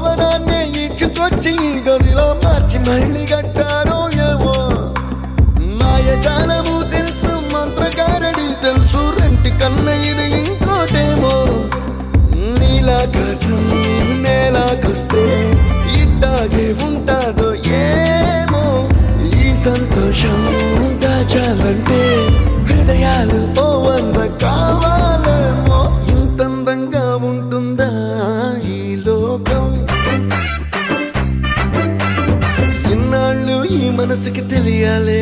భవనాన్ని ఇచ్చుకొచ్చి గదిలో మార్చి మళ్ళీ కట్టారో ఏమో మాయజాలము తెలుసు మంత్రకారడి తెలుసు రెంటి కన్న ఇది ఇంకోటేమో నీలాకాశం నేలాకొస్తే ఇట్టాగే ఉంటాదో ఏమో ఈ సంతోషం దాచాలంటే హృదయాలు ఓ వంద కావాలేమో ఇంతందంగా ఉంటుందా ఈ లోకం ఇన్నాళ్ళు ఈ మనసుకి తెలియాలే